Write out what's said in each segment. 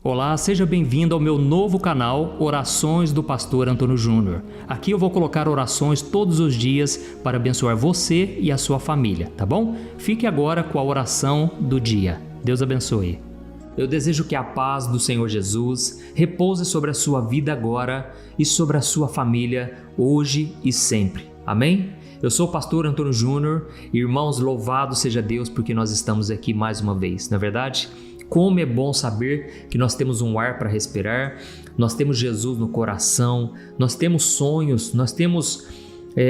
Olá, seja bem-vindo ao meu novo canal Orações do Pastor Antônio Júnior. Aqui eu vou colocar orações todos os dias para abençoar você e a sua família, tá bom? Fique agora com a oração do dia. Deus abençoe. Eu desejo que a paz do Senhor Jesus repouse sobre a sua vida agora e sobre a sua família hoje e sempre. Amém? Eu sou o pastor Antônio Júnior. Irmãos, louvado seja Deus porque nós estamos aqui mais uma vez, não é verdade? Como é bom saber que nós temos um ar para respirar, nós temos Jesus no coração, nós temos sonhos, nós temos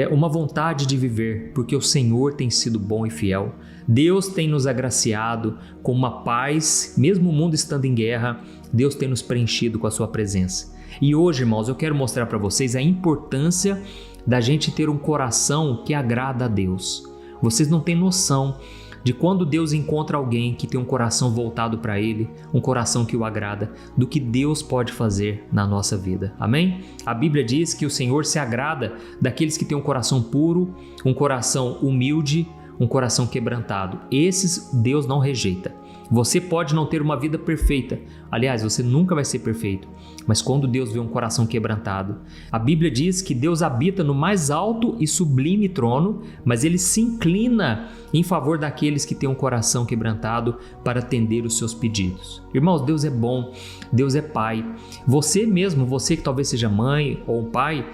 uma vontade de viver, porque o Senhor tem sido bom e fiel. Deus tem nos agraciado com uma paz, mesmo o mundo estando em guerra, Deus tem nos preenchido com a sua presença. E hoje, irmãos, eu quero mostrar para vocês a importância da gente ter um coração que agrada a Deus. Vocês não têm noção de quando Deus encontra alguém que tem um coração voltado para Ele, um coração que o agrada, do que Deus pode fazer na nossa vida. Amém? A Bíblia diz que o Senhor se agrada daqueles que têm um coração puro, um coração humilde, um coração quebrantado. Esses Deus não rejeita. Você pode não ter uma vida perfeita. Aliás, você nunca vai ser perfeito. Mas quando Deus vê um coração quebrantado, a Bíblia diz que Deus habita no mais alto e sublime trono, mas Ele se inclina em favor daqueles que têm um coração quebrantado para atender os seus pedidos. Irmãos, Deus é bom, Deus é Pai. Você mesmo, você que talvez seja mãe ou um pai,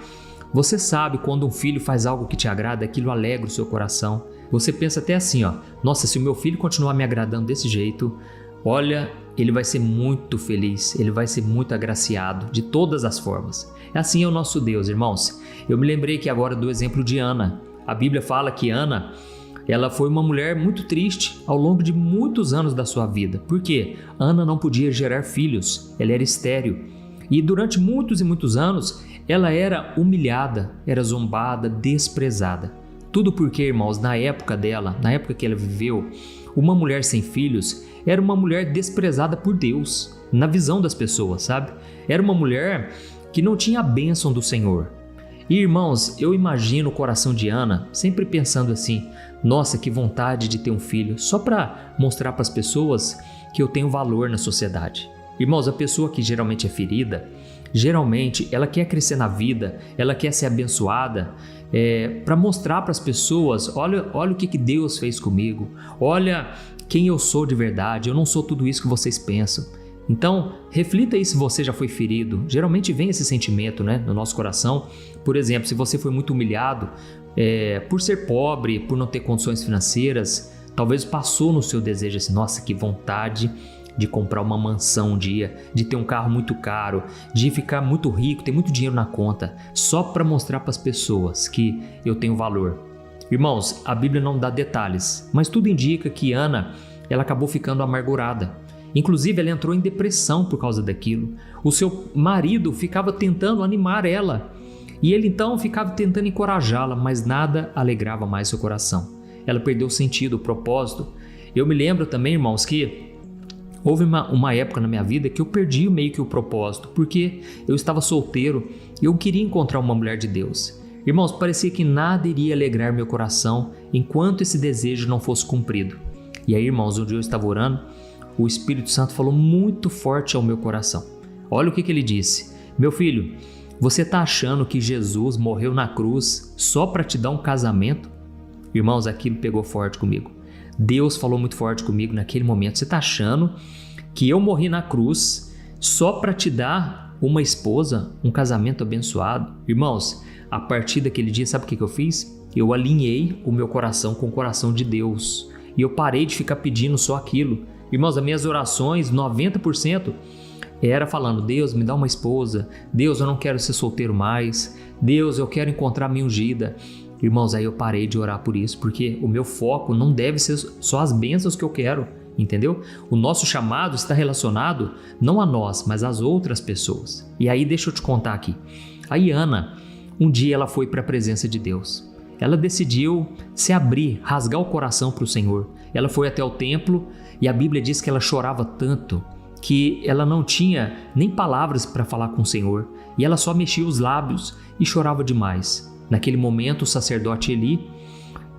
você sabe quando um filho faz algo que te agrada, aquilo alegra o seu coração. Você pensa até assim, nossa, se o meu filho continuar me agradando desse jeito, olha, ele vai ser muito feliz, ele vai ser muito agraciado de todas as formas. Assim é o nosso Deus, irmãos. Eu me lembrei aqui agora do exemplo de Ana. A Bíblia fala que Ana, ela foi uma mulher muito triste ao longo de muitos anos da sua vida. Por quê? Ana não podia gerar filhos, ela era estéril. E durante muitos e muitos anos, ela era humilhada, era zombada, desprezada. Tudo porque, irmãos, na época dela, na época que ela viveu, uma mulher sem filhos era uma mulher desprezada por Deus, na visão das pessoas, sabe? Era uma mulher que não tinha a bênção do Senhor. E, irmãos, eu imagino o coração de Ana sempre pensando assim, nossa, que vontade de ter um filho, só para mostrar para as pessoas que eu tenho valor na sociedade. Irmãos, a pessoa que geralmente é ferida, geralmente ela quer crescer na vida, ela quer ser abençoada, para mostrar para as pessoas, olha o que Deus fez comigo, olha quem eu sou de verdade, eu não sou tudo isso que vocês pensam. Então, reflita aí se você já foi ferido. Geralmente vem esse sentimento, no nosso coração. Por exemplo, se você foi muito humilhado por ser pobre, por não ter condições financeiras, talvez passou no seu desejo assim, nossa, que vontade de comprar uma mansão um dia, de ter um carro muito caro, de ficar muito rico, ter muito dinheiro na conta, só para mostrar para as pessoas que eu tenho valor. Irmãos, a Bíblia não dá detalhes, mas tudo indica que Ana, ela acabou ficando amargurada. Inclusive, ela entrou em depressão por causa daquilo. O seu marido ficava tentando animar ela, e ele então ficava tentando encorajá-la, mas nada alegrava mais seu coração. Ela perdeu o sentido, o propósito. Eu me lembro também, irmãos, que houve uma época na minha vida que eu perdi meio que o propósito, porque eu estava solteiro e eu queria encontrar uma mulher de Deus. Irmãos, parecia que nada iria alegrar meu coração enquanto esse desejo não fosse cumprido. E aí, irmãos, um dia eu estava orando, o Espírito Santo falou muito forte ao meu coração. Olha o que ele disse: meu filho, você está achando que Jesus morreu na cruz só para te dar um casamento? Irmãos, aquilo pegou forte comigo. Deus falou muito forte comigo naquele momento. Você está achando que eu morri na cruz só para te dar uma esposa, um casamento abençoado? Irmãos, a partir daquele dia, sabe o que eu fiz? Eu alinhei o meu coração com o coração de Deus. E eu parei de ficar pedindo só aquilo. Irmãos, as minhas orações, 90% era falando, Deus, me dá uma esposa. Deus, eu não quero ser solteiro mais. Deus, eu quero encontrar a minha ungida. Irmãos, aí eu parei de orar por isso, porque o meu foco não deve ser só as bênçãos que eu quero, entendeu? O nosso chamado está relacionado não a nós, mas às outras pessoas. E aí deixa eu te contar aqui. A Ana, um dia ela foi para a presença de Deus. Ela decidiu se abrir, rasgar o coração para o Senhor. Ela foi até o templo e a Bíblia diz que ela chorava tanto que ela não tinha nem palavras para falar com o Senhor. E ela só mexia os lábios e chorava demais. Naquele momento, o sacerdote Eli,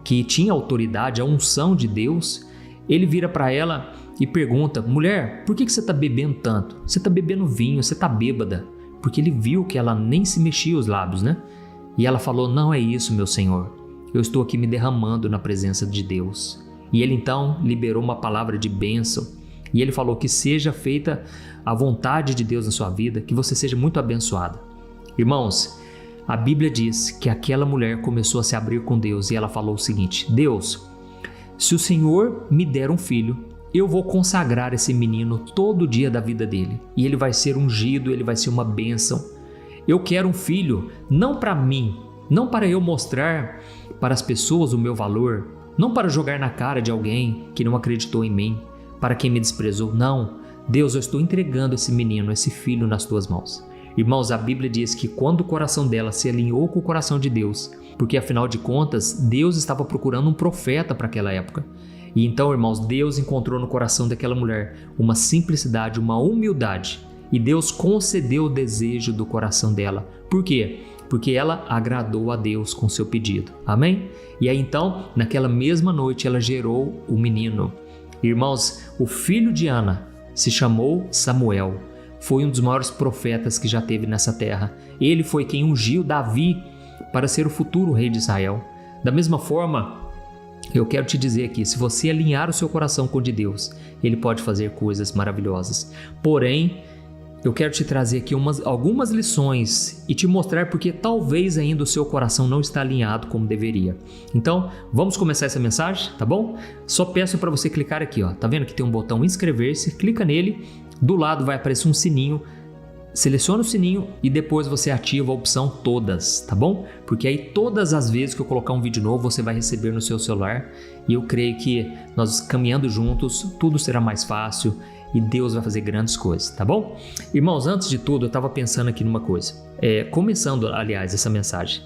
que tinha autoridade, a unção de Deus, ele vira para ela e pergunta: mulher, por que você está bebendo tanto? Você está bebendo vinho, você está bêbada. Porque ele viu que ela nem se mexia os lábios, né? E ela falou: não é isso, meu senhor. Eu estou aqui me derramando na presença de Deus. E ele então liberou uma palavra de bênção. E ele falou que seja feita a vontade de Deus na sua vida, que você seja muito abençoada. Irmãos, a Bíblia diz que aquela mulher começou a se abrir com Deus e ela falou o seguinte: Deus, se o Senhor me der um filho, eu vou consagrar esse menino todo dia da vida dele. E ele vai ser ungido, ele vai ser uma bênção. Eu quero um filho, não para mim, não para eu mostrar para as pessoas o meu valor, não para jogar na cara de alguém que não acreditou em mim, para quem me desprezou. Não, Deus, eu estou entregando esse menino, esse filho nas tuas mãos. Irmãos, a Bíblia diz que quando o coração dela se alinhou com o coração de Deus, porque afinal de contas, Deus estava procurando um profeta para aquela época. E então, irmãos, Deus encontrou no coração daquela mulher uma simplicidade, uma humildade. E Deus concedeu o desejo do coração dela. Por quê? Porque ela agradou a Deus com seu pedido. Amém? E aí então, naquela mesma noite, ela gerou o menino. Irmãos, o filho de Ana se chamou Samuel. Foi um dos maiores profetas que já teve nessa terra. Ele foi quem ungiu Davi para ser o futuro rei de Israel. Da mesma forma, eu quero te dizer aqui, se você alinhar o seu coração com o de Deus, Ele pode fazer coisas maravilhosas. Porém, eu quero te trazer aqui algumas lições e te mostrar porque talvez ainda o seu coração não está alinhado como deveria. Então, vamos começar essa mensagem, tá bom? Só peço para você clicar aqui, ó. Tá vendo que tem um botão inscrever-se? Clica nele, do lado vai aparecer um sininho. Seleciona o sininho e depois você ativa a opção todas, tá bom? Porque aí todas as vezes que eu colocar um vídeo novo, você vai receber no seu celular. E eu creio que nós caminhando juntos, tudo será mais fácil e Deus vai fazer grandes coisas, tá bom? Irmãos, antes de tudo, eu estava pensando aqui numa coisa. Começando, aliás, essa mensagem.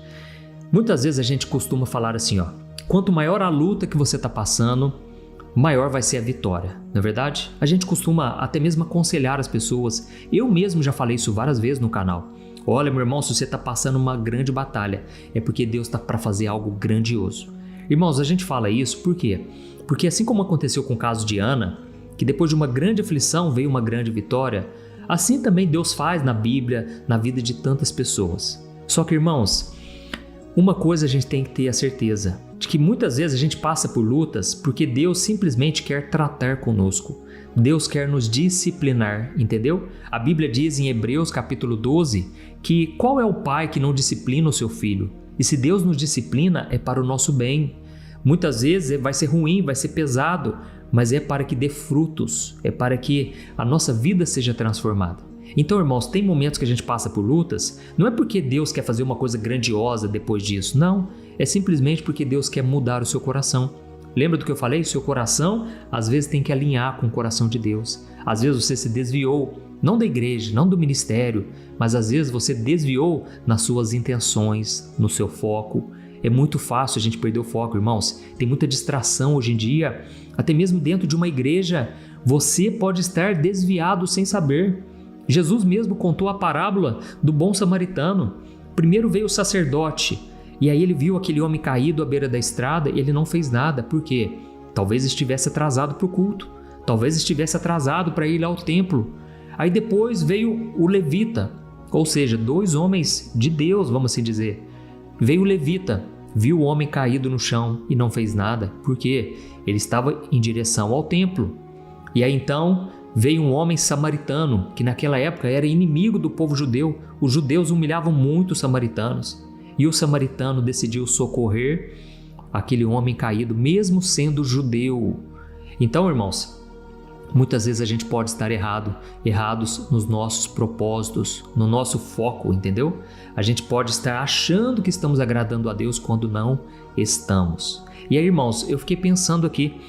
Muitas vezes a gente costuma falar assim, ó. Quanto maior a luta que você está passando, maior vai ser a vitória, não é verdade? A gente costuma até mesmo aconselhar as pessoas. Eu mesmo já falei isso várias vezes no canal. Olha, meu irmão, se você está passando uma grande batalha, é porque Deus está para fazer algo grandioso. Irmãos, a gente fala isso por quê? Porque assim como aconteceu com o caso de Ana, que depois de uma grande aflição veio uma grande vitória, assim também Deus faz na Bíblia, na vida de tantas pessoas. Só que, irmãos, uma coisa a gente tem que ter a certeza, de que muitas vezes a gente passa por lutas porque Deus simplesmente quer tratar conosco. Deus quer nos disciplinar, entendeu? A Bíblia diz em Hebreus capítulo 12 que qual é o pai que não disciplina o seu filho? E se Deus nos disciplina é para o nosso bem. Muitas vezes vai ser ruim, vai ser pesado, mas é para que dê frutos, é para que a nossa vida seja transformada. Então, irmãos, tem momentos que a gente passa por lutas, não é porque Deus quer fazer uma coisa grandiosa depois disso, não. É simplesmente porque Deus quer mudar o seu coração. Lembra do que eu falei? O seu coração, às vezes, tem que alinhar com o coração de Deus. Às vezes você se desviou, não da igreja, não do ministério, mas às vezes você desviou nas suas intenções, no seu foco. É muito fácil a gente perder o foco, irmãos. Tem muita distração hoje em dia. Até mesmo dentro de uma igreja, você pode estar desviado sem saber. Jesus mesmo contou a parábola do bom samaritano. Primeiro veio o sacerdote, e aí ele viu aquele homem caído à beira da estrada e ele não fez nada. Por quê? Talvez estivesse atrasado para o culto. Talvez estivesse atrasado para ir ao templo. Aí depois veio o levita, ou seja, 2 homens de Deus, vamos assim dizer. Veio o levita, viu o homem caído no chão e não fez nada. Por quê? Ele estava em direção ao templo. E aí então veio um homem samaritano, que naquela época era inimigo do povo judeu. Os judeus humilhavam muito os samaritanos. E o samaritano decidiu socorrer aquele homem caído, mesmo sendo judeu. Então, irmãos, muitas vezes a gente pode estar errados nos nossos propósitos, no nosso foco, entendeu? A gente pode estar achando que estamos agradando a Deus quando não estamos. E aí, irmãos, eu fiquei pensando aqui,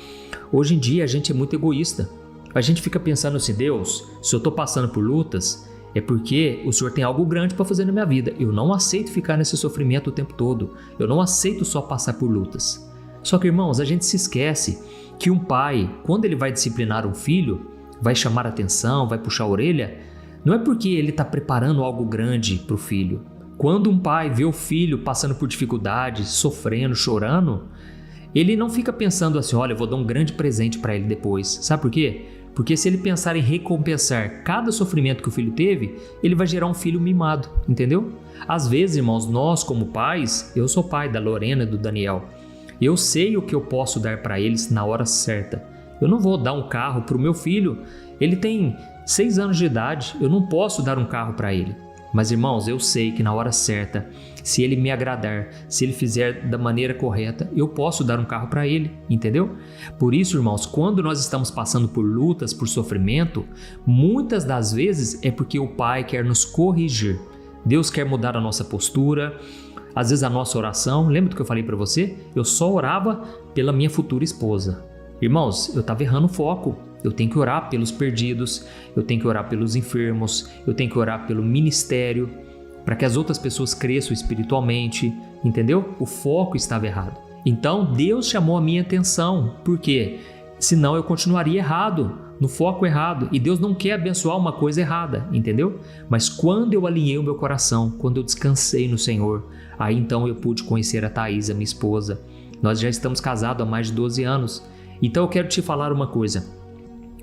hoje em dia a gente é muito egoísta. A gente fica pensando assim, Deus, se eu estou passando por lutas, é porque o Senhor tem algo grande para fazer na minha vida. Eu não aceito ficar nesse sofrimento o tempo todo. Eu não aceito só passar por lutas. Só que, irmãos, a gente se esquece que um pai, quando ele vai disciplinar um filho, vai chamar atenção, vai puxar a orelha, não é porque ele está preparando algo grande para o filho. Quando um pai vê o filho passando por dificuldades, sofrendo, chorando, Ele não fica pensando assim, olha, eu vou dar um grande presente para ele depois. Sabe por quê? Porque se ele pensar em recompensar cada sofrimento que o filho teve, ele vai gerar um filho mimado, entendeu? Às vezes, irmãos, nós como pais, eu sou pai da Lorena e do Daniel, eu sei o que eu posso dar para eles na hora certa. Eu não vou dar um carro para o meu filho, ele tem 6 anos de idade, eu não posso dar um carro para ele. Mas, irmãos, eu sei que na hora certa, se ele me agradar, se ele fizer da maneira correta, eu posso dar um carro para ele, entendeu? Por isso, irmãos, quando nós estamos passando por lutas, por sofrimento, muitas das vezes é porque o Pai quer nos corrigir. Deus quer mudar a nossa postura, às vezes a nossa oração. Lembra do que eu falei para você? Eu só orava pela minha futura esposa. Irmãos, eu estava errando o foco. Eu tenho que orar pelos perdidos, eu tenho que orar pelos enfermos, eu tenho que orar pelo ministério, para que as outras pessoas cresçam espiritualmente, entendeu? O foco estava errado. Então Deus chamou a minha atenção, por quê? Senão eu continuaria errado, no foco errado, e Deus não quer abençoar uma coisa errada, entendeu? Mas quando eu alinhei o meu coração, quando eu descansei no Senhor, aí então eu pude conhecer a Thaís, a minha esposa. Nós já estamos casados há mais de 12 anos, então eu quero te falar uma coisa.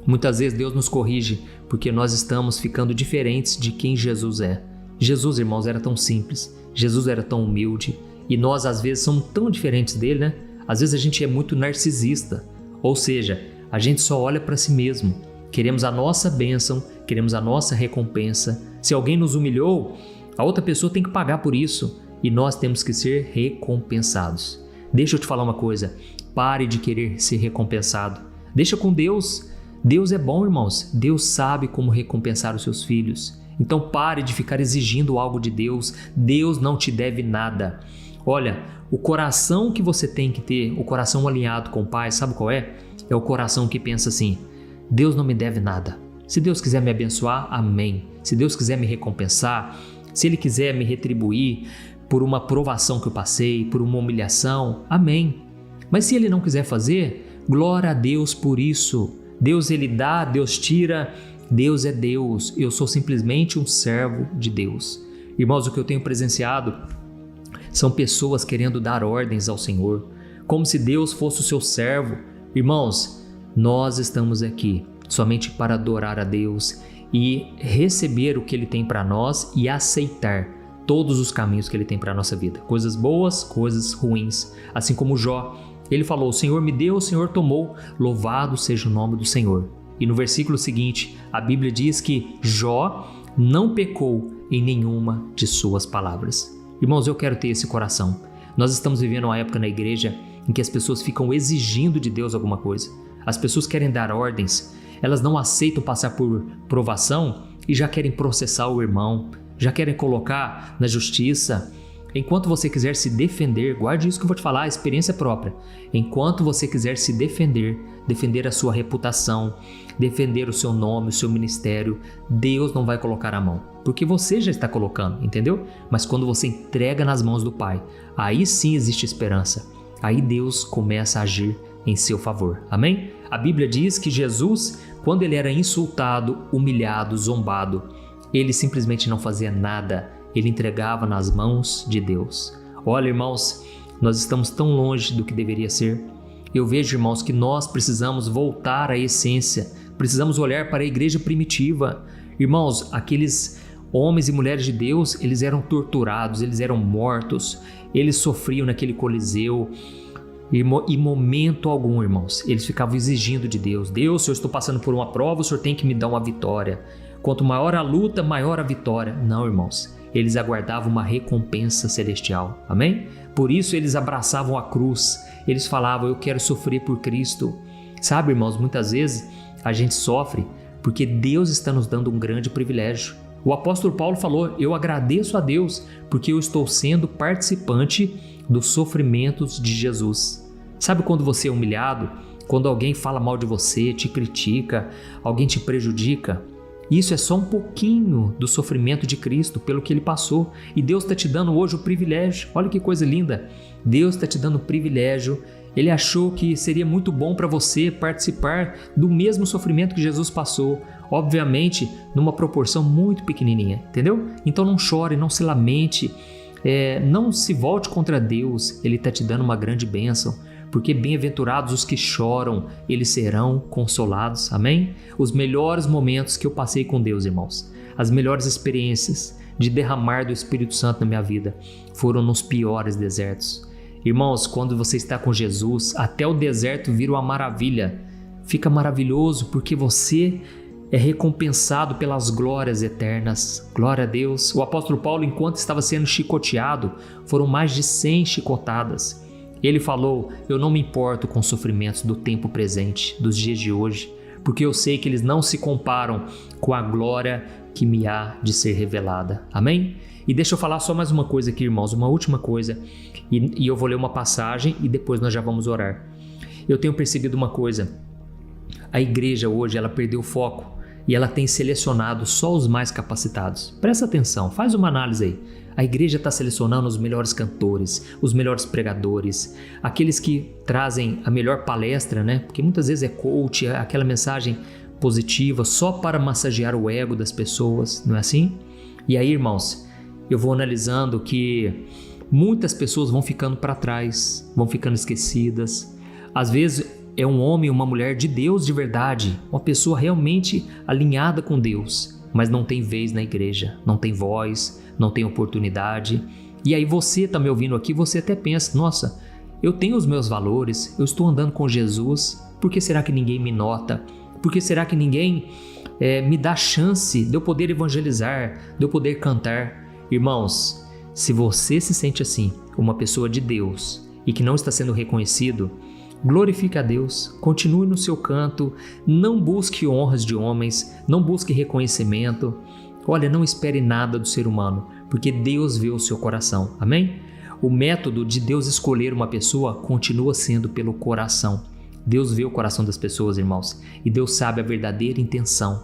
Muitas vezes Deus nos corrige porque nós estamos ficando diferentes de quem Jesus é. Jesus, irmãos, era tão simples, Jesus era tão humilde e nós às vezes somos tão diferentes dele, né? Às vezes a gente é muito narcisista, ou seja, a gente só olha para si mesmo. Queremos a nossa bênção, queremos a nossa recompensa. Se alguém nos humilhou, a outra pessoa tem que pagar por isso e nós temos que ser recompensados. Deixa eu te falar uma coisa, pare de querer ser recompensado. Deixa com Deus. Deus é bom, irmãos. Deus sabe como recompensar os seus filhos. Então pare de ficar exigindo algo de Deus. Deus não te deve nada. Olha, o coração que você tem que ter, o coração alinhado com o Pai, sabe qual é? É o coração que pensa assim, Deus não me deve nada. Se Deus quiser me abençoar, amém. Se Deus quiser me recompensar, se Ele quiser me retribuir por uma provação que eu passei, por uma humilhação, amém. Mas se Ele não quiser fazer, glória a Deus por isso. Deus Ele dá, Deus tira, Deus é Deus, eu sou simplesmente um servo de Deus. Irmãos, o que eu tenho presenciado são pessoas querendo dar ordens ao Senhor, como se Deus fosse o seu servo. Irmãos, nós estamos aqui somente para adorar a Deus e receber o que Ele tem para nós e aceitar todos os caminhos que Ele tem para a nossa vida, coisas boas, coisas ruins, assim como Jó. Ele falou, o Senhor me deu, o Senhor tomou, louvado seja o nome do Senhor. E no versículo seguinte, a Bíblia diz que Jó não pecou em nenhuma de suas palavras. Irmãos, eu quero ter esse coração. Nós estamos vivendo uma época na igreja em que as pessoas ficam exigindo de Deus alguma coisa. As pessoas querem dar ordens, elas não aceitam passar por provação e já querem processar o irmão, já querem colocar na justiça. Enquanto você quiser se defender, guarde isso que eu vou te falar, experiência própria. Enquanto você quiser se defender, defender a sua reputação, defender o seu nome, o seu ministério, Deus não vai colocar a mão, porque você já está colocando, entendeu? Mas quando você entrega nas mãos do Pai, aí sim existe esperança. Aí Deus começa a agir em seu favor, amém? A Bíblia diz que Jesus, quando ele era insultado, humilhado, zombado, ele simplesmente não fazia nada. Ele entregava nas mãos de Deus. Olha, irmãos, nós estamos tão longe do que deveria ser. Eu vejo, irmãos, que nós precisamos voltar à essência, precisamos olhar para a igreja primitiva. Irmãos, aqueles homens e mulheres de Deus, eles eram torturados, eles eram mortos, eles sofriam naquele coliseu. E momento algum, irmãos, eles ficavam exigindo de Deus, Deus, se eu estou passando por uma prova, o Senhor tem que me dar uma vitória. Quanto maior a luta, maior a vitória. Não, irmãos. Eles aguardavam uma recompensa celestial, amém? Por isso eles abraçavam a cruz, eles falavam, eu quero sofrer por Cristo. Sabe, irmãos, muitas vezes a gente sofre porque Deus está nos dando um grande privilégio. O apóstolo Paulo falou, eu agradeço a Deus porque eu estou sendo participante dos sofrimentos de Jesus. Sabe quando você é humilhado, quando alguém fala mal de você, te critica, alguém te prejudica? Isso é só um pouquinho do sofrimento de Cristo, pelo que Ele passou. E Deus está te dando hoje o privilégio. Olha que coisa linda. Deus está te dando o privilégio. Ele achou que seria muito bom para você participar do mesmo sofrimento que Jesus passou. Obviamente, numa proporção muito pequenininha, entendeu? Então não chore, não se lamente, não se volte contra Deus. Ele está te dando uma grande bênção. porque bem-aventurados os que choram, eles serão consolados, amém? Os melhores momentos que eu passei com Deus, irmãos, as melhores experiências de derramar do Espírito Santo na minha vida foram nos piores desertos. Irmãos, quando você está com Jesus, até o deserto vira uma maravilha, fica maravilhoso porque você é recompensado pelas glórias eternas. Glória a Deus. O apóstolo Paulo, enquanto estava sendo chicoteado, foram mais de 100 chicotadas. Ele falou: eu não me importo com os sofrimentos do tempo presente, dos dias de hoje, porque eu sei que eles não se comparam com a glória que me há de ser revelada. Amém? E deixa eu falar só mais uma coisa aqui, irmãos, uma última coisa, e eu vou ler uma passagem e depois nós já vamos orar. Eu tenho percebido uma coisa: a igreja hoje, ela perdeu o foco e ela tem selecionado só os mais capacitados. Presta atenção, faz uma análise aí. A igreja está selecionando os melhores cantores, os melhores pregadores, aqueles que trazem a melhor palestra, né? Porque muitas vezes é coach, é aquela mensagem positiva só para massagear o ego das pessoas, não é assim? E aí, irmãos, eu vou analisando que muitas pessoas vão ficando para trás, vão ficando esquecidas. Às vezes é um homem ou uma mulher de Deus de verdade, uma pessoa realmente alinhada com Deus, mas não tem vez na igreja, não tem voz, não tem oportunidade. E aí você está me ouvindo aqui, você até pensa: nossa, eu tenho os meus valores, eu estou andando com Jesus, por que será que ninguém me nota? Por que será que ninguém me dá chance de eu poder evangelizar, de eu poder cantar? Irmãos, se você se sente assim, uma pessoa de Deus, e que não está sendo reconhecido, glorifique a Deus, continue no seu canto, não busque honras de homens, não busque reconhecimento. Olha, não espere nada do ser humano, porque Deus vê o seu coração, amém? O método de Deus escolher uma pessoa continua sendo pelo coração. Deus vê o coração das pessoas, irmãos, e Deus sabe a verdadeira intenção.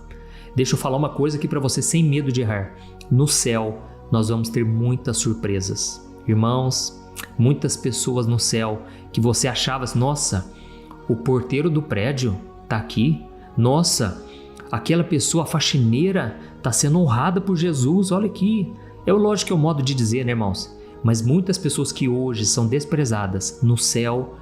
Deixa eu falar uma coisa aqui para você sem medo de errar. No céu, nós vamos ter muitas surpresas. Irmãos, muitas pessoas no céu que você achava assim: nossa, o porteiro do prédio está aqui, nossa, aquela pessoa, a faxineira, está sendo honrada por Jesus, olha aqui. É lógico que é o modo de dizer, né, irmãos? Mas muitas pessoas que hoje são desprezadas, no céu,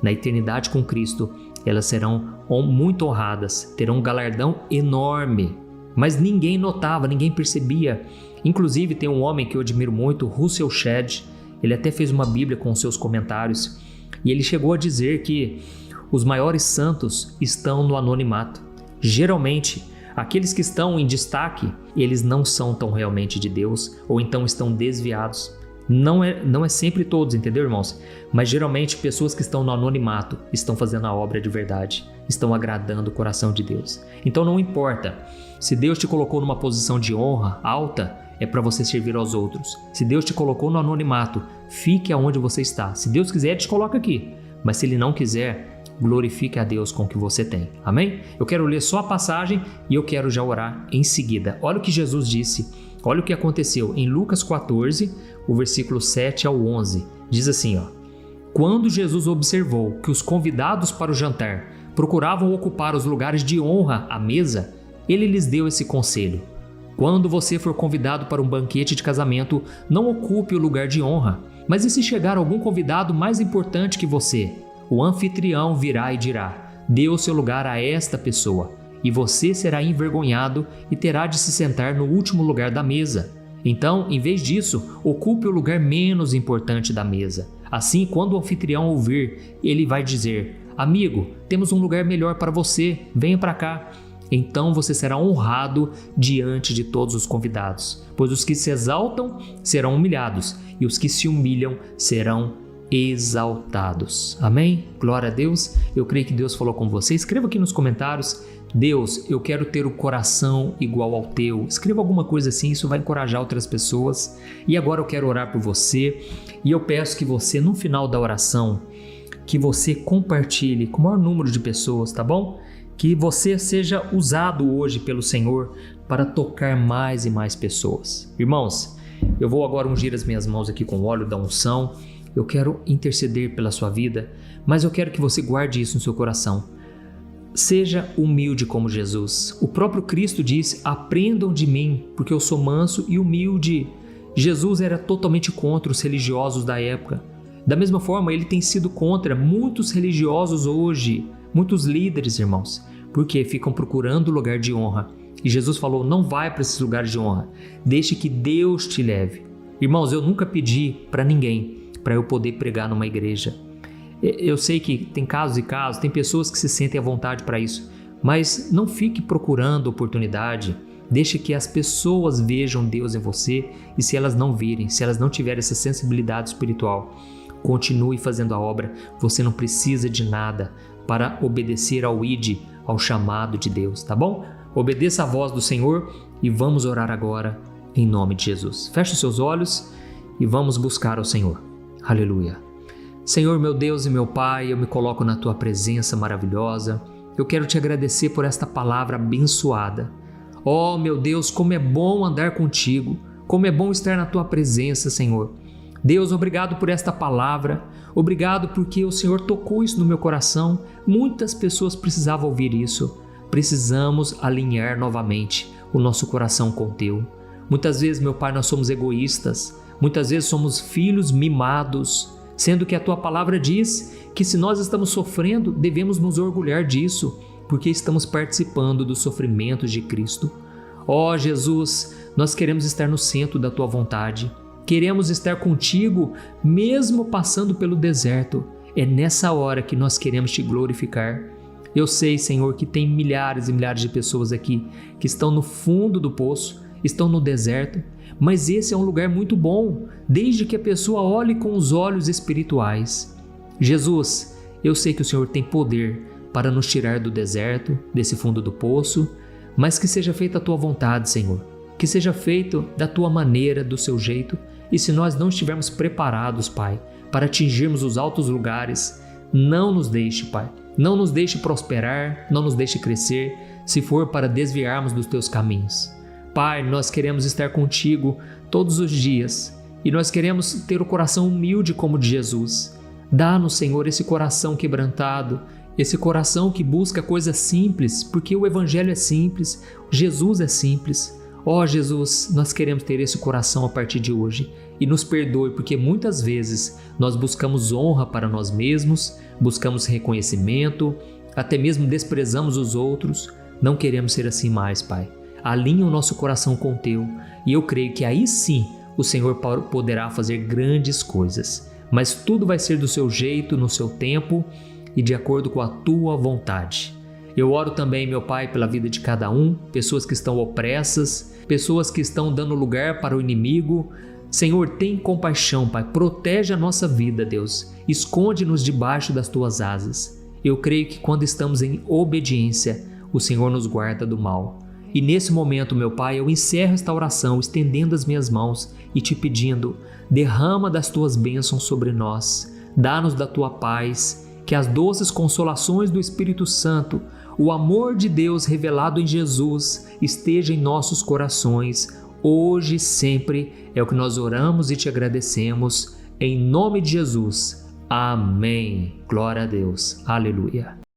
na eternidade com Cristo, elas serão muito honradas, terão um galardão enorme. Mas ninguém notava, ninguém percebia. Inclusive tem um homem que eu admiro muito, Russell Shedd, ele até fez uma Bíblia com seus comentários, e ele chegou a dizer que os maiores santos estão no anonimato. Geralmente, aqueles que estão em destaque, eles não são tão realmente de Deus, ou então estão desviados. Não é sempre todos, entendeu, irmãos? Mas geralmente pessoas que estão no anonimato estão fazendo a obra de verdade, estão agradando o coração de Deus. Então não importa, se Deus te colocou numa posição de honra alta, é para você servir aos outros. Se Deus te colocou no anonimato, fique aonde você está. Se Deus quiser, te coloca aqui. Mas se Ele não quiser, glorifique a Deus com o que você tem. Amém? Eu quero ler só a passagem e eu quero já orar em seguida. Olha o que Jesus disse. Olha o que aconteceu em Lucas 14, o versículo 7 ao 11. Diz assim, ó: quando Jesus observou que os convidados para o jantar procuravam ocupar os lugares de honra à mesa, Ele lhes deu esse conselho: quando você for convidado para um banquete de casamento, não ocupe o lugar de honra. Mas e se chegar algum convidado mais importante que você? O anfitrião virá e dirá: dê o seu lugar a esta pessoa. E você será envergonhado e terá de se sentar no último lugar da mesa. Então, em vez disso, ocupe o lugar menos importante da mesa. Assim, quando o anfitrião ouvir, ele vai dizer: amigo, temos um lugar melhor para você, venha para cá. Então você será honrado diante de todos os convidados, pois os que se exaltam serão humilhados e os que se humilham serão exaltados. Amém? Glória a Deus. Eu creio que Deus falou com você. Escreva aqui nos comentários: Deus, eu quero ter o coração igual ao teu. Escreva alguma coisa assim, isso vai encorajar outras pessoas. E agora eu quero orar por você e eu peço que você, no final da oração, que você compartilhe com o maior número de pessoas, tá bom? Que você seja usado hoje pelo Senhor para tocar mais e mais pessoas. Irmãos, eu vou agora ungir as minhas mãos aqui com o óleo da unção. Eu quero interceder pela sua vida, mas eu quero que você guarde isso no seu coração. Seja humilde como Jesus. O próprio Cristo disse: aprendam de mim, porque eu sou manso e humilde. Jesus era totalmente contra os religiosos da época. Da mesma forma, ele tem sido contra muitos religiosos hoje, muitos líderes, irmãos, porque ficam procurando lugar de honra. E Jesus falou, não vai para esses lugares de honra, deixe que Deus te leve. Irmãos, eu nunca pedi para ninguém para eu poder pregar numa igreja. Eu sei que tem casos e casos, tem pessoas que se sentem à vontade para isso, mas não fique procurando oportunidade. Deixe que as pessoas vejam Deus em você, e se elas não virem, se elas não tiverem essa sensibilidade espiritual, continue fazendo a obra. Você não precisa de nada para obedecer ao ID, ao chamado de Deus, tá bom? Obedeça a voz do Senhor e vamos orar agora em nome de Jesus. Feche os seus olhos e vamos buscar o Senhor. Aleluia. Senhor, meu Deus e meu Pai, eu me coloco na Tua presença maravilhosa. Eu quero Te agradecer por esta palavra abençoada. Oh, meu Deus, como é bom andar contigo, como é bom estar na Tua presença, Senhor. Deus, obrigado por esta palavra, obrigado porque o Senhor tocou isso no meu coração. Muitas pessoas precisavam ouvir isso. Precisamos alinhar novamente o nosso coração com o Teu. Muitas vezes, meu Pai, nós somos egoístas, muitas vezes somos filhos mimados, sendo que a Tua palavra diz que se nós estamos sofrendo, devemos nos orgulhar disso, porque estamos participando dos sofrimentos de Cristo. Ó Jesus, nós queremos estar no centro da Tua vontade, queremos estar contigo mesmo passando pelo deserto. É nessa hora que nós queremos Te glorificar. Eu sei, Senhor, que tem milhares e milhares de pessoas aqui que estão no fundo do poço, estão no deserto, mas esse é um lugar muito bom, desde que a pessoa olhe com os olhos espirituais. Jesus, eu sei que o Senhor tem poder para nos tirar do deserto, desse fundo do poço, mas que seja feita a Tua vontade, Senhor, que seja feito da Tua maneira, do Seu jeito, e se nós não estivermos preparados, Pai, para atingirmos os altos lugares, não nos deixe, Pai, não nos deixe prosperar, não nos deixe crescer, se for para desviarmos dos Teus caminhos. Pai, nós queremos estar contigo todos os dias e nós queremos ter o coração humilde como o de Jesus. Dá-nos, Senhor, esse coração quebrantado, esse coração que busca coisas simples, porque o Evangelho é simples, Jesus é simples. Ó Jesus, nós queremos ter esse coração a partir de hoje e nos perdoe, porque muitas vezes nós buscamos honra para nós mesmos, buscamos reconhecimento, até mesmo desprezamos os outros. Não queremos ser assim mais, Pai. Alinha o nosso coração com o Teu e eu creio que aí sim o Senhor poderá fazer grandes coisas, mas tudo vai ser do Seu jeito, no Seu tempo e de acordo com a Tua vontade. Eu oro também, meu Pai, pela vida de cada um, pessoas que estão opressas, pessoas que estão dando lugar para o inimigo. Senhor, tem compaixão, Pai, protege a nossa vida, Deus, esconde-nos debaixo das Tuas asas. Eu creio que quando estamos em obediência, o Senhor nos guarda do mal. E nesse momento, meu Pai, eu encerro esta oração estendendo as minhas mãos e Te pedindo, derrama das Tuas bênçãos sobre nós, dá-nos da Tua paz, que as doces consolações do Espírito Santo, o amor de Deus revelado em Jesus esteja em nossos corações, hoje e sempre. É o que nós oramos e Te agradecemos, em nome de Jesus. Amém. Glória a Deus. Aleluia.